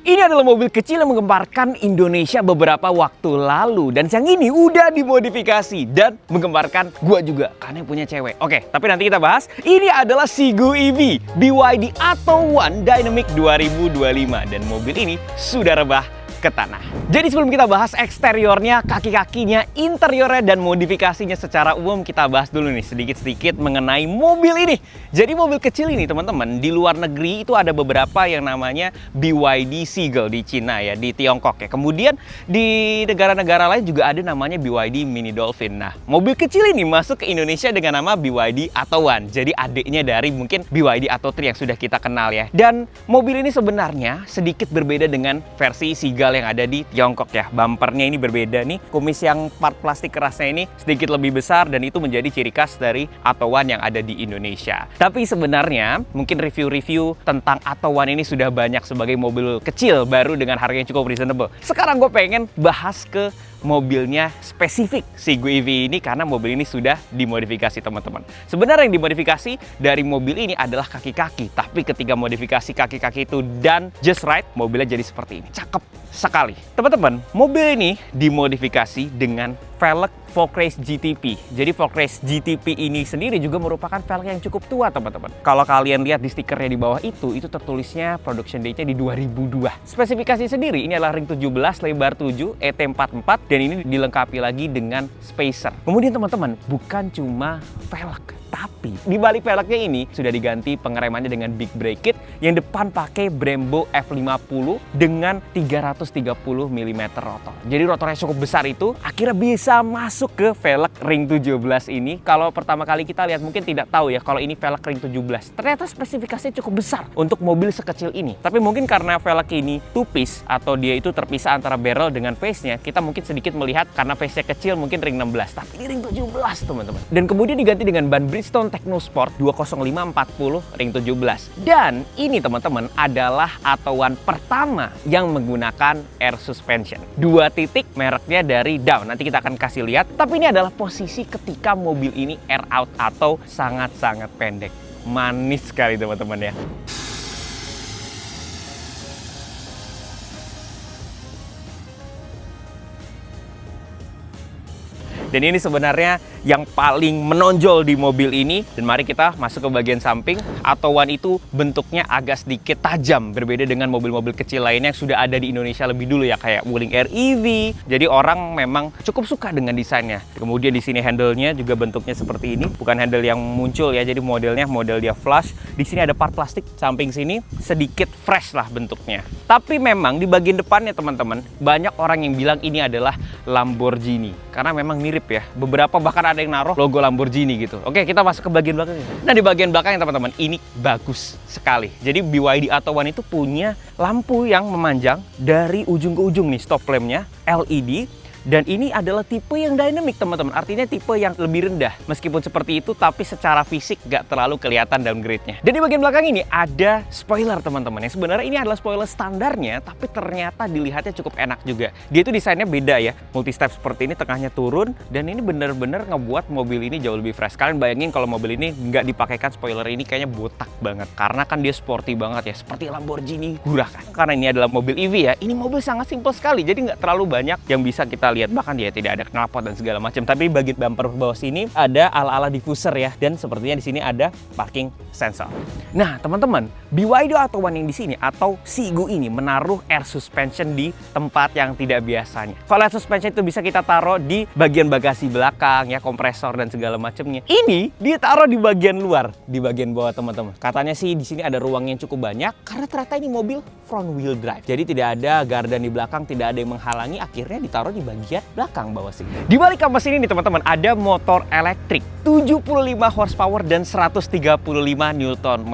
Ini adalah mobil kecil yang menggemparkan Indonesia beberapa waktu lalu. Dan yang ini udah dimodifikasi dan menggemparkan gua juga, karena yang punya cewek. Oke, tapi nanti kita bahas. Ini adalah Sigu EV BYD Atto One Dynamic 2025. Dan mobil ini sudah rebah ke tanah. Jadi sebelum kita bahas eksteriornya, kaki-kakinya, interiornya, dan modifikasinya secara umum, kita bahas dulu nih sedikit-sedikit mengenai mobil ini. Jadi mobil kecil ini teman-teman, di luar negeri itu ada beberapa yang namanya BYD Seagull di Cina ya, di Tiongkok ya. Kemudian di negara-negara lain juga ada namanya BYD Mini Dolphin. Nah, mobil kecil ini masuk ke Indonesia dengan nama BYD Atto One. Jadi adiknya dari mungkin BYD Atto 3 yang sudah kita kenal ya. Dan mobil ini sebenarnya sedikit berbeda dengan versi Seagull yang ada di Tiongkok ya. Bumpernya ini berbeda nih. Kumis yang part plastik kerasnya ini sedikit lebih besar dan itu menjadi ciri khas dari Atto One yang ada di Indonesia. Tapi sebenarnya mungkin review-review tentang Atto One ini sudah banyak sebagai mobil kecil baru dengan harga yang cukup reasonable. Sekarang gue pengen bahas ke mobilnya spesifik Sigu EV ini karena mobil ini sudah dimodifikasi teman-teman. Sebenarnya yang dimodifikasi dari mobil ini adalah kaki-kaki, tapi ketika modifikasi kaki-kaki itu dan just right, mobilnya jadi seperti ini. Cakep sekali. Teman-teman, mobil ini dimodifikasi dengan velg Folkrace GTP. Jadi Folkrace GTP ini sendiri juga merupakan velg yang cukup tua teman-teman. Kalau kalian lihat di stikernya di bawah itu tertulisnya production date-nya di 2002. Spesifikasi sendiri ini adalah ring 17, lebar 7, ET44 dan ini dilengkapi lagi dengan spacer. Kemudian teman-teman, bukan cuma velg, tapi di balik velgnya ini sudah diganti pengeremannya dengan big brake kit yang depan pakai Brembo F50 dengan 330 mm rotor. Jadi rotornya cukup besar itu akhirnya bisa masuk ke velg ring 17 ini. Kalau pertama kali kita lihat mungkin tidak tahu ya kalau ini velg ring 17. Ternyata spesifikasinya cukup besar untuk mobil sekecil ini. Tapi mungkin karena velg ini two piece atau dia itu terpisah antara barrel dengan face-nya, kita mungkin sedikit melihat karena face-nya kecil mungkin ring 16. Tapi ini ring 17 teman-teman. Dan kemudian diganti dengan ban Bridgestone Technosport 205/40 ring 17. Dan ini teman-teman adalah Atto One pertama yang menggunakan air suspension. 2 titik mereknya dari Dawn. Nanti kita akan kasih lihat. Tapi ini adalah posisi ketika mobil ini air out atau sangat-sangat pendek. Manis sekali teman-teman ya. Dan ini sebenarnya yang paling menonjol di mobil ini. Dan mari kita masuk ke bagian samping. Atto One itu bentuknya agak sedikit tajam, berbeda dengan mobil-mobil kecil lainnya yang sudah ada di Indonesia lebih dulu ya, kayak Wuling Air EV. Jadi orang memang cukup suka dengan desainnya. Kemudian di sini handle-nya juga bentuknya seperti ini, bukan handle yang muncul ya. Jadi model dia flush. Di sini ada part plastik, samping sini sedikit fresh lah bentuknya. Tapi memang di bagian depannya teman-teman, banyak orang yang bilang ini adalah Lamborghini karena memang mirip ya. Beberapa bahkan ada yang naruh logo Lamborghini gitu. Oke, kita masuk ke bagian belakangnya. Nah, di bagian belakangnya teman-teman, ini bagus sekali. Jadi BYD Atto One itu punya lampu yang memanjang dari ujung ke ujung nih, stop lampnya LED. Dan ini adalah tipe yang dynamic teman-teman, artinya tipe yang lebih rendah. Meskipun seperti itu, tapi secara fisik gak terlalu kelihatan downgrade-nya. Dan di bagian belakang ini ada spoiler teman-teman. Yang sebenarnya ini adalah spoiler standarnya, tapi ternyata dilihatnya cukup enak juga. Dia itu desainnya beda ya, multi-step seperti ini, tengahnya turun. Dan ini bener-bener ngebuat mobil ini jauh lebih fresh. Kalian bayangin kalau mobil ini nggak dipakaikan spoiler ini kayaknya botak banget. Karena kan dia sporty banget ya, seperti Lamborghini Huracan kan. Karena ini adalah mobil EV ya, ini mobil sangat simpel sekali. Jadi nggak terlalu banyak yang bisa kita lihat, bahkan dia tidak ada knalpot dan segala macam. Tapi bagian bumper bawah sini ada ala-ala diffuser ya, dan sepertinya di sini ada parking sensor. Nah teman-teman, BYD Atto One yang di sini atau Sigu ini menaruh air suspension di tempat yang tidak biasanya. Kalau air suspension itu bisa kita taruh di bagian bagasi belakang ya, kompresor dan segala macamnya. Ini dia taruh di bagian luar, di bagian bawah teman-teman. Katanya sih di sini ada ruang yang cukup banyak karena ternyata ini mobil front wheel drive. Jadi tidak ada gardan di belakang, tidak ada yang menghalangi, akhirnya ditaruh di bagian belakang bawah sini. Di balik kampas ini nih teman-teman, ada motor elektrik 75 horsepower dan 135 Nm.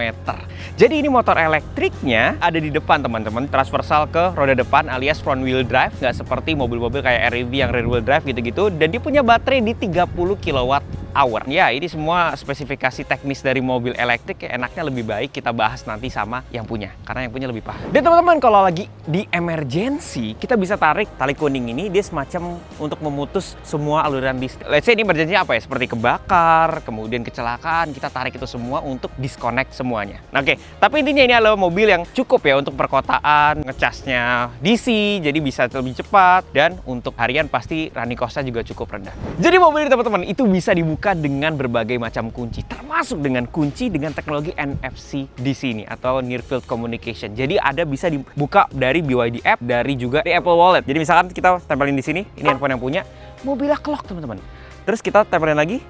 Jadi ini motor elektriknya ada di depan teman-teman, transversal ke roda depan alias front wheel drive, nggak seperti mobil-mobil kayak REV yang rear wheel drive gitu-gitu. Dan dia punya baterai di 30 kWh kWh. Ya, ini semua spesifikasi teknis dari mobil elektrik ya, enaknya lebih baik kita bahas nanti sama yang punya, karena yang punya lebih paham. Dan teman-teman, kalau lagi di emergency, kita bisa tarik tali kuning ini, dia semacam untuk memutus semua aliran listrik. Let's say ini emergency apa ya, seperti kebakar, kemudian kecelakaan, kita tarik itu semua untuk disconnect semuanya. Nah, oke, tapi intinya ini adalah mobil yang cukup ya untuk perkotaan, ngecasnya DC, jadi bisa lebih cepat, dan untuk harian pasti running cost-nya juga cukup rendah. Jadi mobil ini teman-teman, itu bisa dibuka dengan berbagai macam kunci, termasuk dengan kunci dengan teknologi NFC di sini atau Near Field Communication. Jadi ada bisa dibuka dari BYD app, dari juga di Apple Wallet. Jadi misalkan kita tempelin di sini, ini handphone yang punya, mobilnya ke-lock teman-teman. Terus kita tempelin lagi,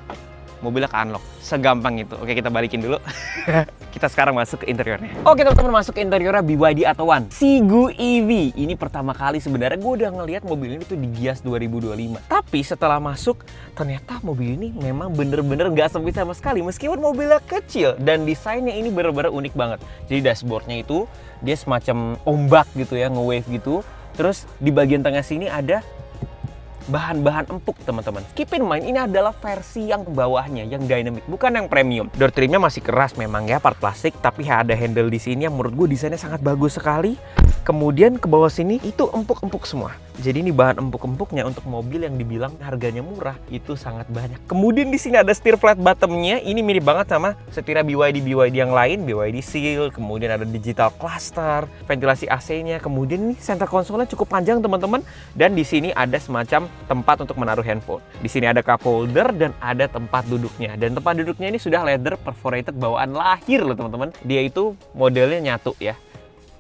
mobilnya ke-unlock. Segampang itu. Oke, kita balikin dulu. Kita sekarang masuk ke interiornya. Oke teman-teman, masuk ke interiornya BYD Atto1 Sigu EV. Ini pertama kali sebenarnya gue udah ngelihat mobil ini tuh di Gias 2025. Tapi setelah masuk, ternyata mobil ini memang bener-bener nggak sempit sama sekali. Meskipun mobilnya kecil dan desainnya ini bener-bener unik banget. Jadi dashboardnya itu dia semacam ombak gitu ya, nge-wave gitu. Terus di bagian tengah sini ada bahan-bahan empuk teman-teman. Keep in mind, ini adalah versi yang bawahnya, yang dynamic, bukan yang premium. Door trimnya masih keras memang ya, part plastik, tapi ada handle di sini yang menurut gue desainnya sangat bagus sekali. Kemudian ke bawah sini itu empuk-empuk semua. Jadi ini bahan empuk-empuknya untuk mobil yang dibilang harganya murah itu sangat banyak. Kemudian di sini ada setir flat bottomnya. Ini mirip banget sama setirnya BYD yang lain, BYD Seal. Kemudian ada digital cluster, ventilasi AC-nya. Kemudian ini center console-nya cukup panjang teman-teman. Dan di sini ada semacam tempat untuk menaruh handphone. Di sini ada cup holder dan ada tempat duduknya. Dan tempat duduknya ini sudah leather perforated bawaan lahir loh teman-teman. Dia itu modelnya nyatu ya.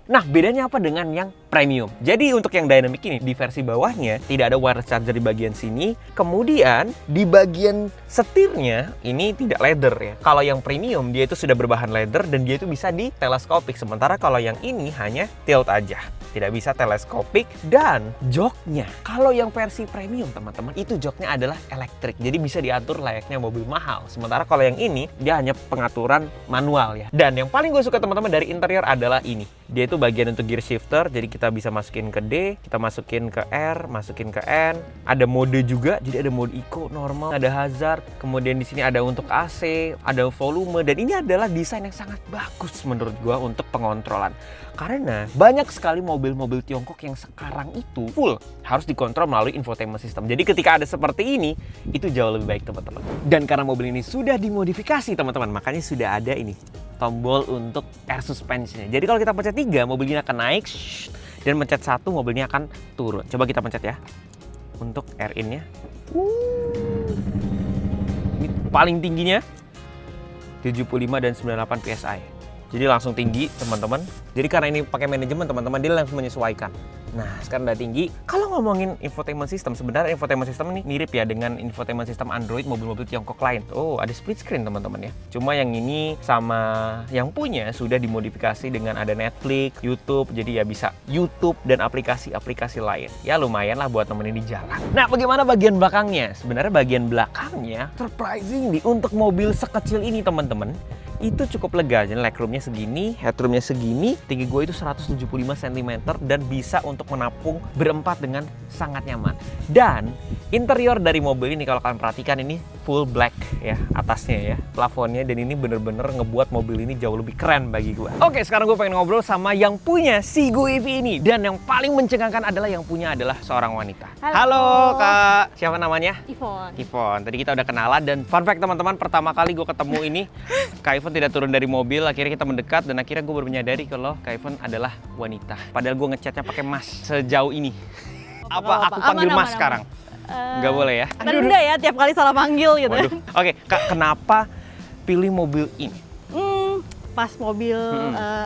Nah, bedanya apa dengan yang premium? Jadi untuk yang dynamic ini, di versi bawahnya tidak ada wireless charger di bagian sini. Kemudian di bagian setirnya ini tidak leather ya. Kalau yang premium dia itu sudah berbahan leather dan dia itu bisa di teleskopik. Sementara kalau yang ini hanya tilt aja, tidak bisa teleskopik. Dan joknya, kalau yang versi premium teman-teman, itu joknya adalah elektrik. Jadi bisa diatur layaknya mobil mahal. Sementara kalau yang ini dia hanya pengaturan manual ya. Dan yang paling gue suka teman-teman dari interior adalah ini. Dia itu bagian untuk gear shifter, jadi kita bisa masukin ke D, kita masukin ke R, masukin ke N. Ada mode juga, jadi ada mode eco, normal, ada hazard. Kemudian di sini ada untuk AC, ada volume, dan ini adalah desain yang sangat bagus menurut gua untuk pengontrolan. Karena banyak sekali mobil-mobil Tiongkok yang sekarang itu full harus dikontrol melalui infotainment system. Jadi ketika ada seperti ini, itu jauh lebih baik teman-teman. Dan karena mobil ini sudah dimodifikasi teman-teman, makanya sudah ada ini tombol untuk air suspension. Jadi kalau kita pencet 3, mobil ini akan naik, dan pencet 1, mobilnya akan turun. Coba kita pencet ya, untuk air in-nya. Ini paling tingginya 75 dan 98 PSI. Jadi langsung tinggi teman-teman. Jadi karena ini pakai manajemen teman-teman, dia langsung menyesuaikan. Nah, sekarang udah tinggi. Kalau ngomongin infotainment system, sebenarnya infotainment system ini mirip ya dengan infotainment system Android mobil-mobil Tiongkok lain. Oh, ada split screen teman-teman ya. Cuma yang ini sama yang punya sudah dimodifikasi dengan ada Netflix, YouTube. Jadi ya bisa YouTube dan aplikasi-aplikasi lain. Ya lumayan lah buat nemenin di jalan. Nah, bagaimana bagian belakangnya? Sebenarnya bagian belakangnya surprisingly untuk mobil sekecil ini teman-teman, itu cukup lega. Jadi legroomnya segini, headroomnya segini, tinggi gue itu 175 cm dan bisa untuk menampung berempat dengan sangat nyaman. Dan interior dari mobil ini kalau kalian perhatikan ini full black ya atasnya ya, plafonnya, dan ini bener-bener ngebuat mobil ini jauh lebih keren bagi gue. Oke, sekarang gue pengen ngobrol sama yang punya Sigu EV ini, dan yang paling mencengangkan adalah yang punya adalah seorang wanita. Halo Kak, siapa namanya? Ivon. Tadi kita udah kenalan, dan fun fact teman-teman, pertama kali gue ketemu ini Kak Ivon tidak turun dari mobil, akhirnya kita mendekat dan akhirnya gue baru menyadari kalau Kak Ivon adalah wanita. Padahal gue ngechatnya pakai mas sejauh ini. Apa aku panggil mas sekarang? Nggak boleh ya? Terunda ya, tiap kali salah panggil gitu. Oke, Kak, kenapa pilih mobil ini? Pas mobil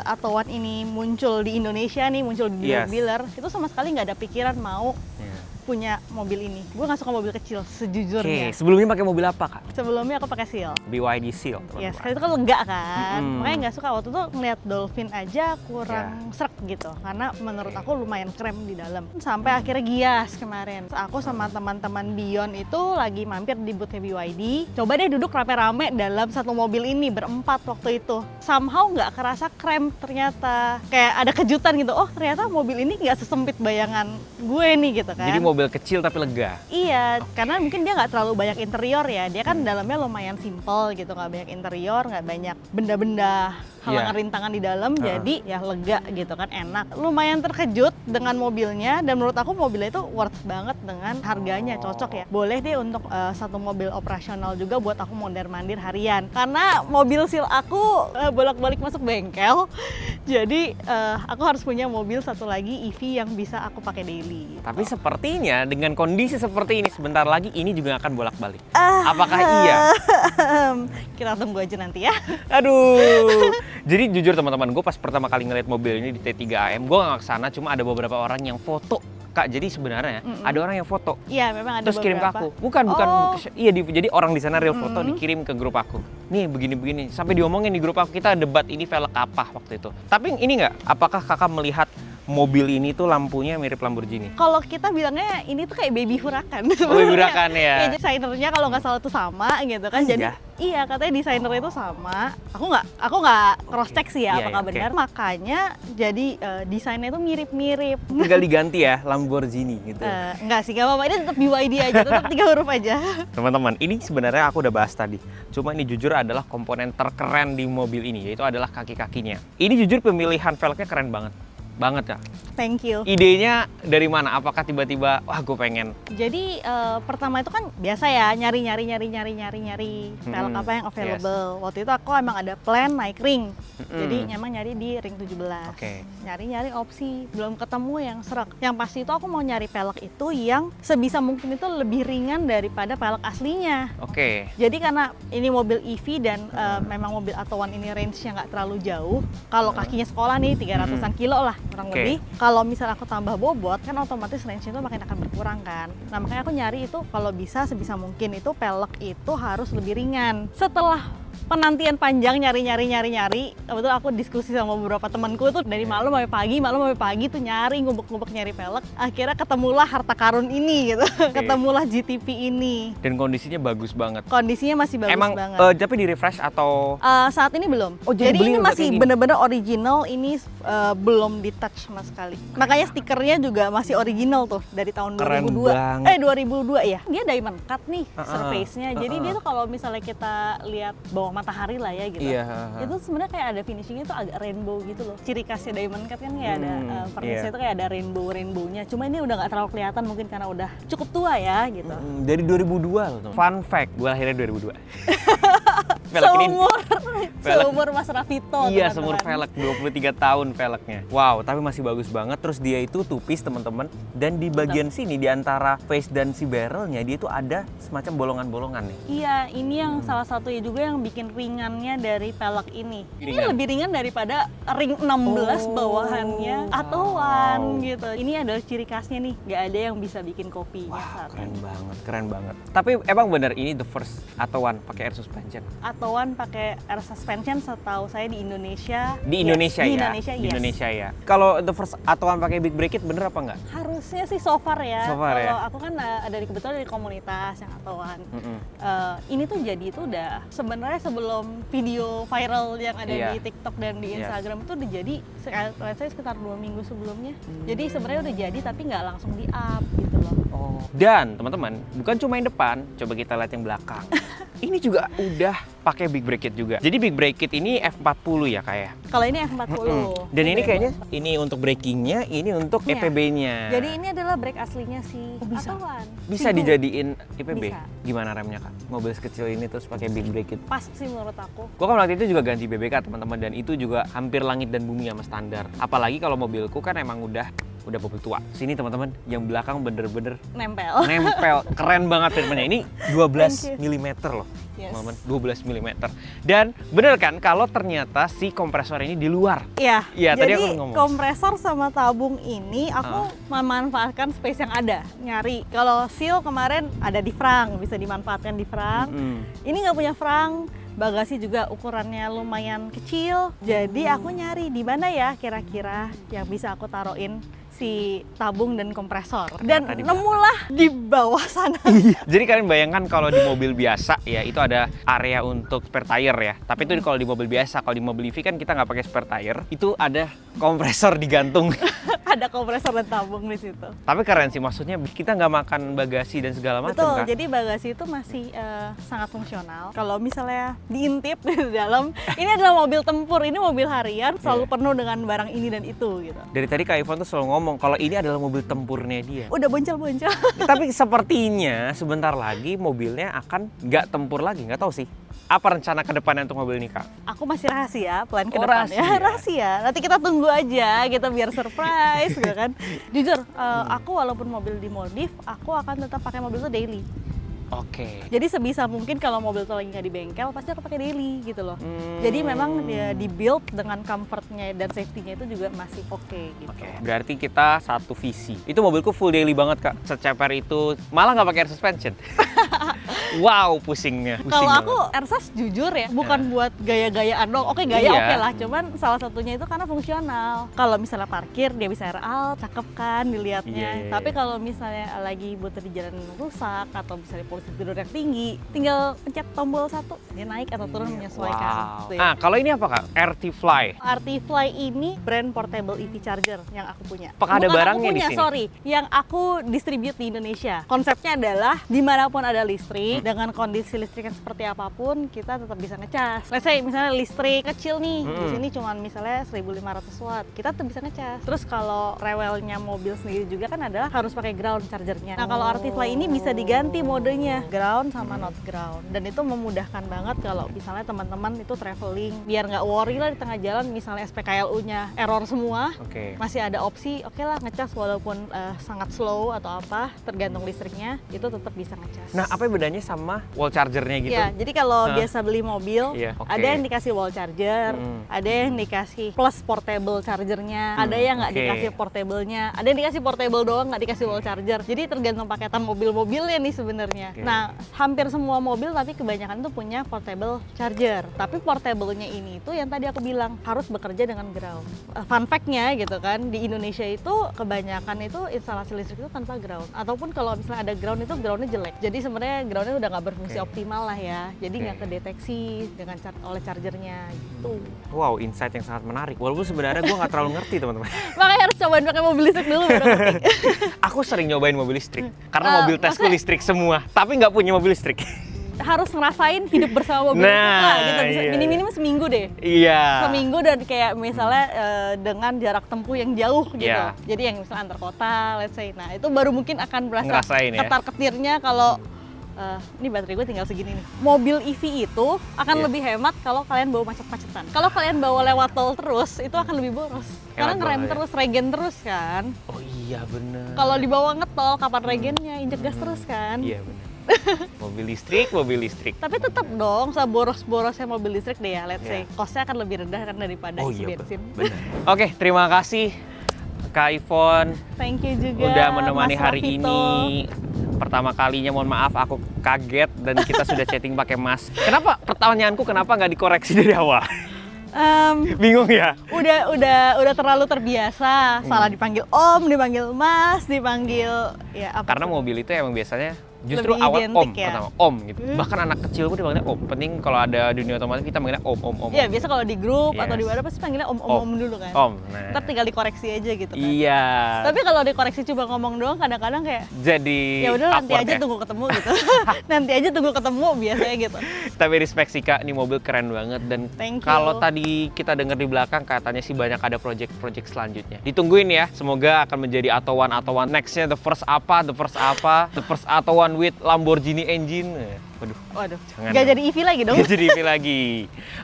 Atto1 ini muncul di Indonesia nih, muncul di dealer, itu sama sekali nggak ada pikiran mau punya mobil ini. Gue nggak suka mobil kecil sejujurnya. Sebelumnya pakai mobil apa Kak? Sebelumnya aku pakai Seal. BYD Seal. Ya, sekali itu kan lega kan. Makanya nggak suka. Waktu itu ngeliat Dolphin aja kurang srek gitu. Karena menurut aku lumayan krem di dalam. Sampai akhirnya Gias kemarin. Aku sama teman-teman Beyond itu lagi mampir di boothnya BYD. Coba deh duduk rame-rame dalam satu mobil ini berempat waktu itu. Somehow nggak kerasa krem ternyata. Kayak ada kejutan gitu. Oh ternyata mobil ini nggak sesempit bayangan gue nih gitu kan. Jadi mobil kecil tapi lega. Iya, karena mungkin dia nggak terlalu banyak interior ya. Dia kan dalamnya lumayan simple gitu, nggak banyak interior, nggak banyak benda-benda halangan rintangan di dalam, jadi ya lega gitu kan, enak. Lumayan terkejut dengan mobilnya, dan menurut aku mobilnya itu worth banget dengan harganya, cocok ya. Boleh deh untuk satu mobil operasional juga buat aku mondar-mandir harian. Karena mobil sil aku bolak-balik masuk bengkel, jadi aku harus punya mobil satu lagi EV yang bisa aku pakai daily. Tapi sepertinya dengan kondisi seperti ini sebentar lagi ini juga akan bolak-balik. Apakah iya? Kita tunggu aja nanti ya. Aduh. Jadi jujur teman-teman, gue pas pertama kali ngeliat mobil ini di T3AM, gue nggak kesana, cuma ada beberapa orang yang foto. Kak, jadi sebenarnya ada orang yang foto. Iya, memang ada terus kirim ke aku. Bukan. Iya, jadi orang di sana real foto dikirim ke grup aku. Nih begini-begini. Sampai diomongin di grup aku, kita debat ini velg apa waktu itu. Tapi ini nggak, apakah kakak melihat mobil ini tuh lampunya mirip Lamborghini? Kalau kita bilangnya ini tuh kayak baby Huracan. Baby Huracan ya. Desainernya kalau nggak salah tuh sama gitu kan. Jadi iya, katanya desainernya itu sama. Aku nggak cross check sih ya apakah benar. Makanya jadi desainnya itu mirip-mirip. Tinggal diganti ya Lamborghini gitu. Enggak sih, nggak apa-apa. Ini tetap BYD aja, tetap 3 huruf aja. Teman-teman, ini sebenarnya aku udah bahas tadi. Cuma ini jujur adalah komponen terkeren di mobil ini, yaitu adalah kaki-kakinya. Ini jujur pemilihan velgnya keren banget ya. Thank you. Idenya dari mana? Apakah tiba-tiba wah gue pengen? Jadi pertama itu kan biasa ya, nyari velg apa yang available. Waktu itu aku emang ada plan naik ring. Jadi emang nyari di ring 17. Nyari opsi, belum ketemu yang serak. Yang pasti itu aku mau nyari velg itu yang sebisa mungkin itu lebih ringan daripada velg aslinya. Jadi karena ini mobil EV dan memang mobil Atowan ini range-nya nggak terlalu jauh. Kalau kakinya sekolah nih 300-an kilo lah kurang lebih. Kalau misal aku tambah bobot kan otomatis range itu makin akan berkurang kan. Nah makanya aku nyari itu kalau bisa sebisa mungkin itu pelek itu harus lebih ringan. Setelah penantian panjang nyari, kebetulan aku diskusi sama beberapa temanku tuh dari malam sampai pagi tuh ngubek-ngubek nyari pelek. Akhirnya ketemulah harta karun ini gitu. Ketemulah GTP ini. Dan kondisinya bagus banget. Kondisinya masih bagus banget. Tapi di refresh atau? Saat ini belum. Jadi ini masih bener-bener original, ini belum di touch sama sekali. Makanya stikernya juga masih original tuh dari tahun 2002. 2002 ya. Dia diamond cut nih surface-nya. Jadi dia tuh kalau misalnya kita lihat bawah matahari lah ya gitu. Itu sebenarnya kayak ada finishingnya tuh agak rainbow gitu loh. Ciri khasnya diamond cut kan kayak ada furnace-nya itu kayak ada rainbow-nya. Cuma ini udah nggak terlalu kelihatan mungkin karena udah cukup tua ya gitu. Dari 2002 loh. Fun fact, gue lahirnya 2002. Seumur Mas Rafito. Iya, seumur velg 23 tahun velgnya. Wow, tapi masih bagus banget. Terus dia itu two-piece teman-teman. Dan di bagian sini di antara face dan si barrelnya dia itu ada semacam bolongan-bolongan nih. Iya, ini yang salah satunya juga yang bikin ringannya dari velg ini. Ini lebih ringan daripada ring 16 bawahannya Atowan gitu. Ini adalah ciri khasnya nih, nggak ada yang bisa bikin kopinya. Wah, keren banget. Tapi emang bener ini the first Atowan pakai air suspension. Atowan pakai air suspension setahu saya di Indonesia. Di Indonesia ya. Kalau the first Atowan pakai big brake kit bener apa nggak? Harusnya sih so far ya. Kalau aku kan kebetulan dari komunitas yang Atowan. Ini tuh jadi itu udah sebenarnya sebelum video viral yang ada di TikTok dan di Instagram itu udah jadi saya sekitar 2 minggu sebelumnya. Jadi sebenarnya udah jadi tapi nggak langsung di up gitu loh. Dan teman-teman, bukan cuma yang depan, coba kita lihat yang belakang. Ini juga udah pakai big brake kit juga. Jadi big brake kit ini F40 ya kayak. Kalau ini F40. Dan ini kayaknya ini untuk brakingnya, ini untuk EPB-nya. Jadi ini adalah brake aslinya sih. Bisa dijadiin EPB. Bisa. Gimana remnya Kak? Mobil sekecil ini terus pakai big brake kit. Pas sih menurut aku. Gua kan waktu itu juga ganti BBK teman-teman, dan itu juga hampir langit dan bumi sama standar. Apalagi kalau mobilku kan emang udah mobil tua. Sini teman-teman, yang belakang bener-bener nempel. Keren banget treatmentnya. Ini 12 mm loh. Teman-teman, 12 mm. Dan bener kan kalau ternyata si kompresor ini di luar. Iya. Tadi aku ngomong. Kompresor sama tabung ini aku memanfaatkan space yang ada. Nyari. Kalau seal kemarin ada di frang, bisa dimanfaatkan di frang. Ini nggak punya frang. Bagasi juga ukurannya lumayan kecil. Jadi aku nyari di mana ya kira-kira yang bisa aku taruhin si tabung dan kompresor. Dan Ternyata di nemulah di bawah sana. Jadi kalian bayangkan kalau di mobil biasa ya itu ada area untuk spare tire ya. Tapi itu kalau di mobil biasa, kalau di mobil EV kan kita nggak pakai spare tire, itu ada kompresor digantung. Ada kompresor dan tabung di situ. Tapi keren sih, maksudnya kita nggak makan bagasi dan segala macam Betul, kan? jadi bagasi itu masih sangat fungsional. Kalau misalnya diintip di dalam, ini adalah mobil tempur, ini mobil harian, selalu penuh dengan barang ini dan itu gitu. Dari tadi Kak Ivon tuh selalu ngomong kalau ini adalah mobil tempurnya dia. Udah boncel-boncel. Tapi sepertinya sebentar lagi mobilnya akan nggak tempur lagi, nggak tahu sih. Apa rencana ke depannya untuk mobil ini, Kak? Aku masih rahasia, plan ke Oh, depannya. rahasia. Rahasia. Nanti kita tunggu aja, kita biar surprise gitu kan. Jujur, aku walaupun mobil dimodif, aku akan tetap pakai mobil itu daily. Oke. Jadi sebisa mungkin kalau mobil itu lagi nggak di bengkel, pasti aku pakai daily gitu loh. Jadi memang dia di-build dengan comfortnya dan safety-nya itu juga masih oke gitu. Oke, berarti kita satu visi. Itu mobilku full daily banget, Kak. Seceper itu, malah nggak pakai air suspension. Wow, pusingnya. Pusing Kalau aku banget. Ersas jujur ya, bukan buat gaya-gayaan dong. Oke, gaya Iya. oke lah, cuman salah satunya itu karena fungsional. Kalau misalnya parkir dia bisa RL, cakep kan dilihatnya. Iya. Tapi kalau misalnya lagi butuh di jalan rusak atau misalnya posisi tidur yang tinggi, tinggal pencet tombol satu, dia naik atau turun menyesuaikan. Wow. Gitu ya. Nah, kalau ini apa, Kak? RT Fly. RT Fly ini brand portable EV charger yang aku punya. Apakah ada Bukan barangnya aku di punya, sini? sorry. Yang aku distribute di Indonesia. Konsepnya adalah dimanapun ada listrik, dengan kondisi listrik yang seperti apapun, kita tetap bisa ngecas. Let's say misalnya listrik kecil nih, di sini cuma misalnya 1500 watt, kita tetap bisa ngecas. Terus kalau rewelnya mobil sendiri juga kan adalah harus pakai ground chargernya. Nah kalau RT Fly ini bisa diganti modenya, ground sama not ground. Dan itu memudahkan banget kalau misalnya teman-teman itu traveling, biar nggak worry lah di tengah jalan, misalnya SPKLU-nya error semua, Oke. masih ada opsi, oke lah ngecas walaupun sangat slow atau apa, tergantung listriknya, itu tetap bisa ngecas. Nah, apa bedanya sama wall chargernya gitu? Ya, jadi kalau Hah? biasa beli mobil, Iya, oke. ada yang dikasih wall charger, ada yang dikasih plus portable chargernya, ada yang nggak oke. dikasih portable-nya, ada yang dikasih portable doang, nggak dikasih wall charger. Jadi tergantung paketan mobil-mobilnya nih sebenarnya. Oke. Nah, hampir semua mobil tapi kebanyakan tuh punya portable charger. Tapi portable-nya ini tuh yang tadi aku bilang harus bekerja dengan ground. Fun fact-nya gitu kan, di Indonesia itu kebanyakan itu instalasi listrik itu tanpa ground. Ataupun kalau misalnya ada ground itu groundnya jelek. Jadi sebenarnya groundnya udah nggak berfungsi optimal lah ya. Jadi nggak kedeteksi dengan oleh chargernya gitu. Wow, insight yang sangat menarik. Walaupun sebenarnya gue nggak terlalu ngerti, teman-teman. Makanya harus cobain pakai mobil listrik dulu baru ngerti. Aku sering nyobain mobil listrik. Karena Ah, mobil tesku maksudnya- listrik semua. Tapi nggak punya mobil listrik. Harus ngerasain hidup bersama mobil listrik Nah, lah gitu. iya. Minim-minim seminggu deh. Iya. Seminggu dan kayak misalnya dengan jarak tempuh yang jauh gitu. Iya. Jadi yang misalnya antar kota, let's say. Nah, itu baru mungkin akan berasa Ngerasain ya. ketar-ketirnya kalau ini baterai gue tinggal segini nih. Mobil EV itu akan Iya. lebih hemat kalau kalian bawa macet-macetan. Kalau kalian bawa lewat tol terus, itu akan lebih boros. Karena Hemat ngerem banget ya. terus, regen terus kan. Oh iya, bener. Kalau dibawa ngetol, kapan regennya? Injek gas terus kan. Iya, bener. Mobil listrik, mobil listrik. Tapi tetap dong, seboros-borosnya mobil listrik deh ya, let's say. Iya. Cost-nya akan lebih rendah kan daripada Oh isi iya, bensin. bener. Oke, terima kasih Kak Ivon Thank you juga udah menemani Mas hari Rafito. ini. Pertama kalinya, mohon maaf aku kaget dan kita sudah chatting pakai Mas. Kenapa pertanyaanku kenapa nggak dikoreksi dari awal? Bingung ya? Udah terlalu terbiasa, salah dipanggil Om, dipanggil Mas, dipanggil ya apa? Karena mobil itu emang biasanya justru Lebih awal identik Om ya? pertama, Om gitu. Bahkan anak kecil pun dipanggilnya Om. Penting kalau ada dunia otomotif kita manggilnya Om. Iya, biasa kalau di grup atau di Yes. mana pasti panggilnya Om dulu kan. Om. Nah. Ntar tinggal dikoreksi aja gitu kan. Iya. Tapi kalau dikoreksi coba ngomong doang kadang-kadang kayak Jadi ya udah nanti awkward aja ya. tunggu ketemu gitu. Nanti aja tunggu ketemu biasanya gitu. Tapi respect sih Kak, ini mobil keren banget dan Thank you. kalau tadi kita dengar di belakang katanya sih banyak ada project-project selanjutnya. Ditungguin ya, semoga akan menjadi Atowan nextnya the first Atowan with Lamborghini engine. Waduh, Jangan nggak dong. jadi EV lagi dong. Nggak jadi EV lagi.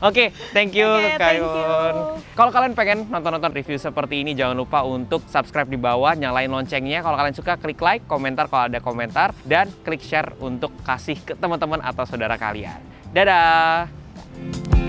Oke, thank you Oke, Kak thank you. Ivon. Kalau kalian pengen nonton review seperti ini, jangan lupa untuk subscribe di bawah, nyalain loncengnya. Kalau kalian suka, klik like, komentar kalau ada komentar, dan klik share untuk kasih ke teman-teman atau saudara kalian. Dadah!